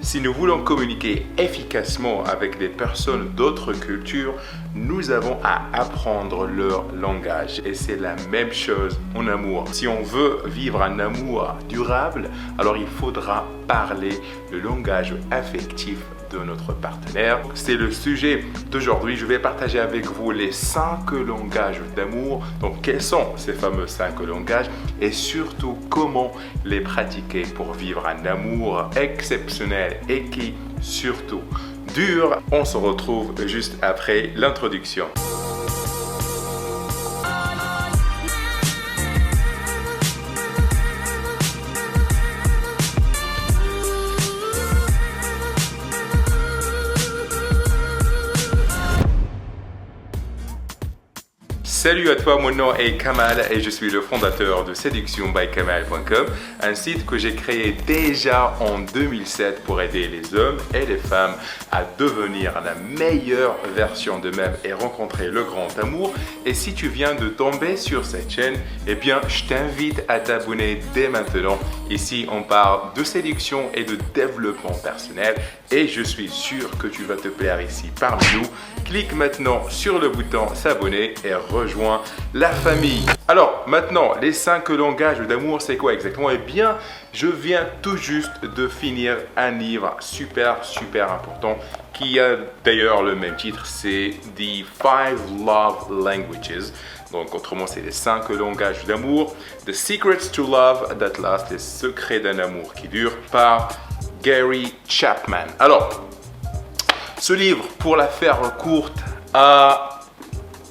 Si nous voulons communiquer efficacement avec des personnes d'autres cultures, nous avons à apprendre leur langage. Et c'est la même chose en amour. Si on veut vivre un amour durable, alors il faudra parler le langage affectif de notre partenaire. C'est le sujet d'aujourd'hui. Je vais partager avec vous les 5 langages d'amour. Donc, quels sont ces fameux 5 langages et surtout comment les pratiquer pour vivre un amour exceptionnel et qui surtout dure. On se retrouve juste après l'introduction. Salut à toi, mon nom est Kamal et je suis le fondateur de séductionbykamal.com, un site que j'ai créé déjà en 2007 pour aider les hommes et les femmes à devenir la meilleure version d'eux-mêmes et rencontrer le grand amour. Et si tu viens de tomber sur cette chaîne, eh bien, je t'invite à t'abonner dès maintenant. Ici, on parle de séduction et de développement personnel et je suis sûr que tu vas te plaire ici parmi nous. Clique maintenant sur le bouton s'abonner et rejoins la famille. Alors maintenant, les 5 langages d'amour, c'est quoi exactement? Eh bien, je viens tout juste de finir un livre super important qui a d'ailleurs le même titre, c'est The 5 Love Languages. Donc autrement, c'est les 5 langages d'amour. The Secrets to Love That Last, les secrets d'un amour qui dure, par Gary Chapman. Alors, ce livre, pour la faire courte, a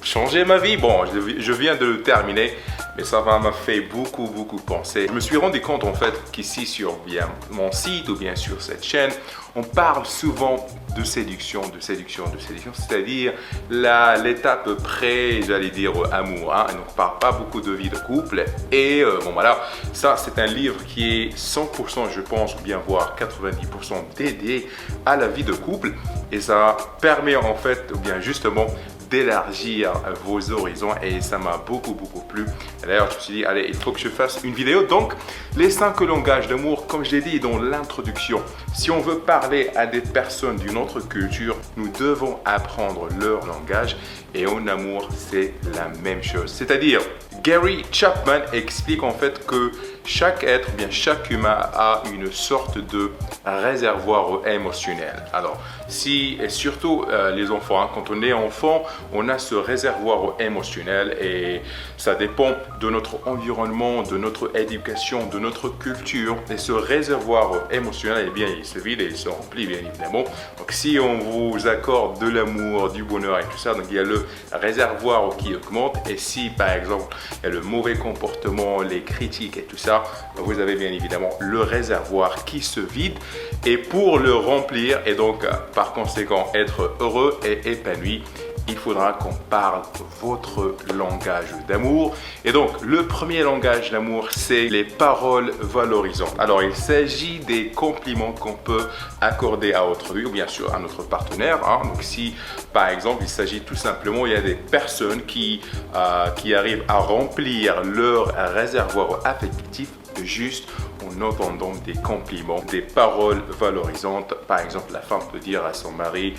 changé ma vie. Bon, je viens de le terminer, mais ça m'a fait beaucoup penser. Je me suis rendu compte en fait qu'ici sur bien mon site ou bien sur cette chaîne, on parle souvent de séduction, c'est-à-dire l'étape pré, j'allais dire amour. Hein. On ne parle pas beaucoup de vie de couple. Et bon voilà, ça c'est un livre qui est 100%, je pense, ou bien voire 90% dédié à la vie de couple. Et ça permet en fait, ou bien justement, d'élargir vos horizons et ça m'a beaucoup plu. D'ailleurs, je me suis dit, allez, il faut que je fasse une vidéo. Donc, les 5 langages d'amour, comme je l'ai dit dans l'introduction, si on veut parler à des personnes d'une autre culture, nous devons apprendre leur langage et en amour, c'est la même chose. C'est-à-dire, Gary Chapman explique en fait que chaque être, bien chaque humain a une sorte de réservoir émotionnel. Alors, et surtout les enfants, hein, quand on est enfant, on a ce réservoir émotionnel et ça dépend de notre environnement, de notre éducation, de notre culture. Et ce réservoir émotionnel, eh bien, il se vide et il se remplit, bien évidemment. Donc, si on vous accorde de l'amour, du bonheur et tout ça, donc il y a le réservoir qui augmente. Et si, par exemple, il y a le mauvais comportement, les critiques et tout ça, vous avez bien évidemment le réservoir qui se vide. Et pour le remplir et donc par conséquent être heureux et épanoui, il faudra qu'on parle votre langage d'amour. Et donc, le premier langage d'amour, c'est les paroles valorisantes. Alors, il s'agit des compliments qu'on peut accorder à autrui ou bien sûr à notre partenaire. Hein. Donc, si, par exemple, il s'agit tout simplement, il y a des personnes qui arrivent à remplir leur réservoir affectif juste en entendant des compliments, des paroles valorisantes. Par exemple, la femme peut dire à son mari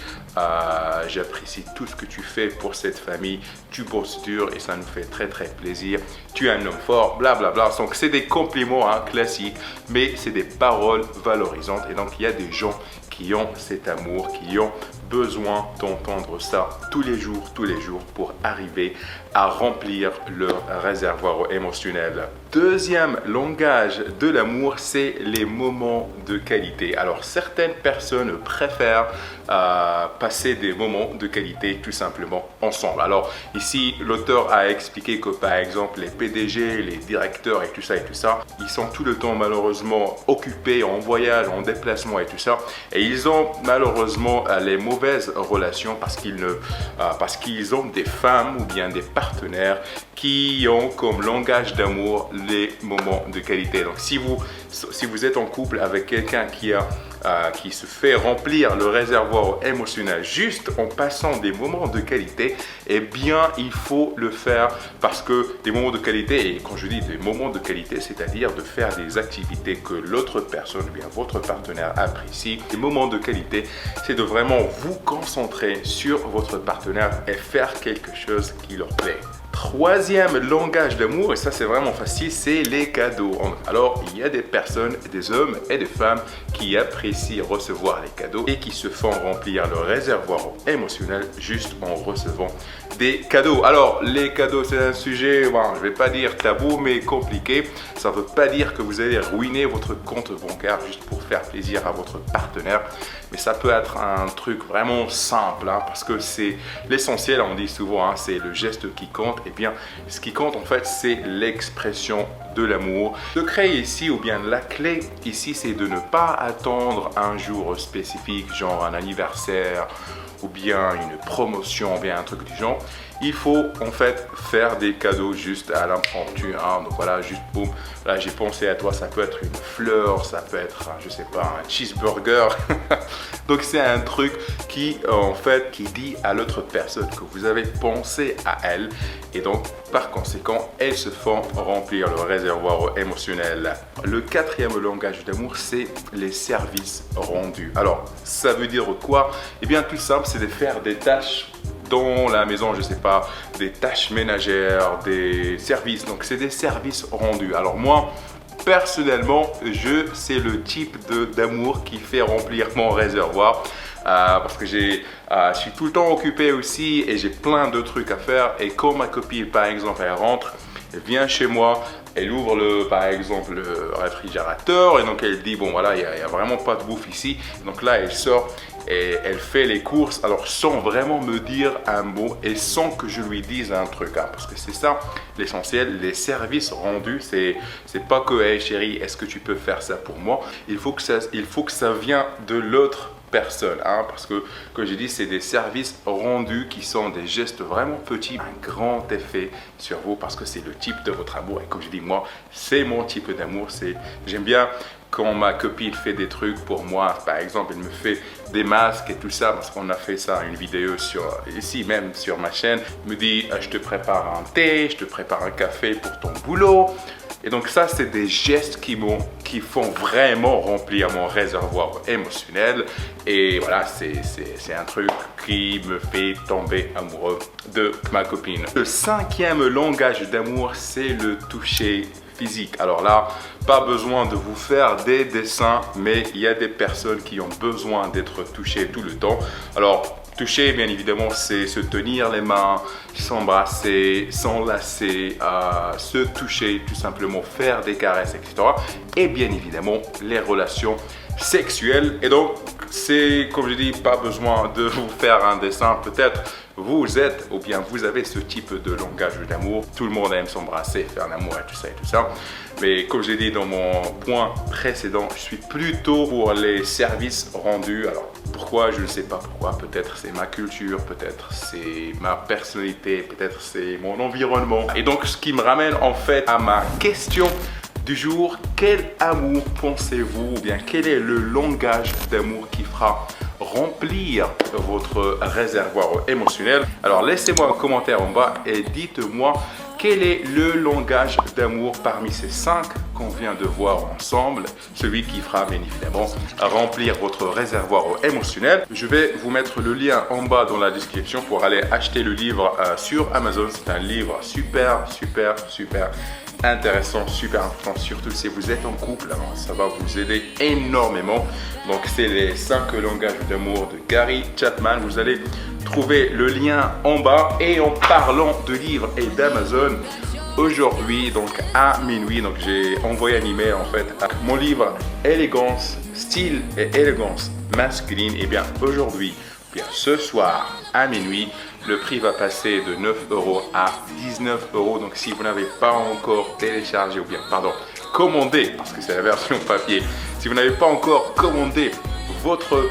j'apprécie tout ce que tu fais pour cette famille, tu bosses dur et ça nous fait très plaisir, tu es un homme fort, blablabla. Donc c'est des compliments classiques, mais c'est des paroles valorisantes. Et donc il y a des gens qui ont cet amour, qui ont besoin d'entendre ça tous les jours pour arriver à remplir leur réservoir émotionnel. Deuxième langage de l'amour, c'est les moments de qualité. Alors certaines personnes préfèrent passer des moments de qualité tout simplement ensemble. Alors ici, l'auteur a expliqué que par exemple les PDG, les directeurs et tout ça, ils sont tout le temps malheureusement occupés en voyage, en déplacement et tout ça. Et ils ont malheureusement les mauvaises relations parce qu'ils ont des femmes ou bien des partenaires qui ont comme langage d'amour les moments de qualité. Donc si vous êtes en couple avec quelqu'un qui a qui se fait remplir le réservoir émotionnel juste en passant des moments de qualité, eh bien, il faut le faire parce que des moments de qualité, et quand je dis des moments de qualité, c'est-à-dire de faire des activités que l'autre personne, ou bien votre partenaire apprécie. Les moments de qualité, c'est de vraiment vous concentrer sur votre partenaire et faire quelque chose qui leur plaît. Troisième langage d'amour, et ça c'est vraiment facile, c'est les cadeaux. Alors, il y a des personnes, des hommes et des femmes qui apprécient recevoir les cadeaux et qui se font remplir le réservoir émotionnel juste en recevant des cadeaux. Alors, les cadeaux, c'est un sujet, bon, je ne vais pas dire tabou, mais compliqué. Ça ne veut pas dire que vous allez ruiner votre compte bancaire juste pour faire plaisir à votre partenaire. Mais ça peut être un truc vraiment simple, hein, parce que c'est l'essentiel, on dit souvent, hein, c'est le geste qui compte. Et bien, ce qui compte en fait, c'est l'expression de l'amour. Le secret ici, ou bien la clé ici, c'est de ne pas attendre un jour spécifique, genre un anniversaire, ou bien une promotion, ou bien un truc du genre. Il faut en fait faire des cadeaux juste à l'impromptu, hein. Donc voilà, juste boum, là j'ai pensé à toi, ça peut être une fleur, ça peut être, je sais pas, un cheeseburger. Donc c'est un truc qui en fait, qui dit à l'autre personne que vous avez pensé à elle, et donc par conséquent, elles se font remplir le réservoir émotionnel. Le quatrième langage d'amour, c'est les services rendus. Alors, ça veut dire quoi? Eh bien, tout simple, c'est de faire des tâches dans la maison, je sais pas, des tâches ménagères, des services. Donc, c'est des services rendus. Alors moi, personnellement, c'est le type d'amour qui fait remplir mon réservoir. Parce que je suis tout le temps occupé aussi et j'ai plein de trucs à faire. Et quand ma copine, par exemple, elle rentre, elle vient chez moi, elle ouvre par exemple le réfrigérateur et donc elle dit bon voilà, il n'y a vraiment pas de bouffe ici. Donc là, elle sort et elle fait les courses, alors sans vraiment me dire un mot et sans que je lui dise un truc, hein, parce que c'est ça l'essentiel. Les services rendus, c'est pas que hey chérie, est-ce que tu peux faire ça pour moi? Il faut que ça vienne de l'autre personne, hein, parce que comme j'ai dit, c'est des services rendus qui sont des gestes vraiment petits, un grand effet sur vous parce que c'est le type de votre amour. Et comme je dis, moi, c'est mon type d'amour. J'aime bien quand ma copine fait des trucs pour moi. Par exemple, elle me fait des masques et tout ça, parce qu'on a fait ça, une vidéo ici même sur ma chaîne. Elle me dit, je te prépare un thé, je te prépare un café pour ton boulot. Et donc ça, c'est des gestes qui font vraiment remplir mon réservoir émotionnel. Et voilà, c'est un truc qui me fait tomber amoureux de ma copine. Le cinquième langage d'amour, c'est le toucher physique. Alors là, pas besoin de vous faire des dessins, mais il y a des personnes qui ont besoin d'être touchées tout le temps. Alors, toucher, bien évidemment, c'est se tenir les mains, s'embrasser, s'enlacer, se toucher, tout simplement faire des caresses, etc. Et bien évidemment, les relations sexuelles. Et donc, c'est, comme je dis, pas besoin de vous faire un dessin. Peut-être vous êtes, ou bien vous avez ce type de langage d'amour. Tout le monde aime s'embrasser, faire l'amour et tout ça et tout ça. Mais comme j'ai dit dans mon point précédent, je suis plutôt pour les services rendus. Alors, pourquoi? Je ne sais pas pourquoi. Peut-être c'est ma culture, peut-être c'est ma personnalité, peut-être c'est mon environnement. Et donc, ce qui me ramène en fait à ma question du jour. Quel amour pensez-vous, ou bien quel est le langage d'amour qui fera remplir votre réservoir émotionnel? Alors, laissez-moi un commentaire en bas et dites-moi quel est le langage d'amour parmi ces 5 qu'on vient de voir ensemble, celui qui fera bien évidemment remplir votre réservoir émotionnel. Je vais vous mettre le lien en bas dans la description pour aller acheter le livre sur Amazon. C'est un livre super intéressant, super important, surtout si vous êtes en couple. Alors, ça va vous aider énormément. Donc, c'est les 5 langages d'amour de Gary Chapman. Vous allez trouver le lien en bas. Et en parlant de livres et d'Amazon, aujourd'hui, donc à minuit, donc j'ai envoyé un email en fait à mon livre Élégance, style et élégance masculine. Et bien aujourd'hui, bien ce soir à minuit, le prix va passer de 9 € à 19 €. Donc si vous n'avez pas encore téléchargé, ou bien pardon, commandé, parce que c'est la version papier, si vous n'avez pas encore commandé votre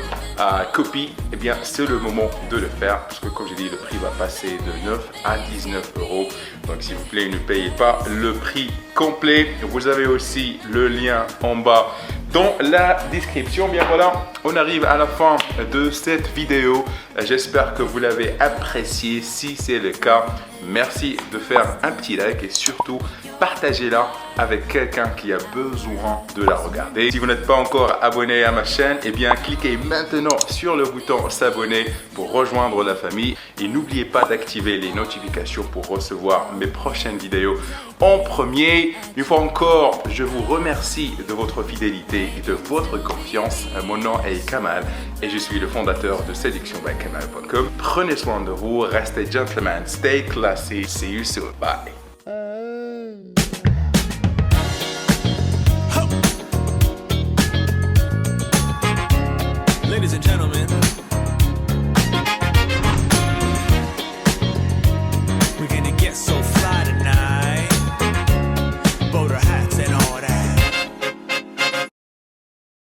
copie, eh bien c'est le moment de le faire, parce que comme j'ai dit, le prix va passer de 9 à 19 €. Donc s'il vous plaît, ne payez pas le prix complet. Vous avez aussi le lien en bas dans la description. Bien voilà, on arrive à la fin de cette vidéo. J'espère que vous l'avez apprécié. Si c'est le cas, merci de faire un petit like et surtout partagez-la avec quelqu'un qui a besoin de la regarder. Si vous n'êtes pas encore abonné à ma chaîne, eh bien cliquez maintenant sur le bouton s'abonner pour rejoindre la famille et n'oubliez pas d'activer les notifications pour recevoir mes prochaines vidéos en premier. Une fois encore, je vous remercie de votre fidélité et de votre confiance. Mon nom est Kamal et je suis le fondateur de séductionbykamal.com. Prenez soin de vous, restez gentlemen, stay classy. See you soon. Bye.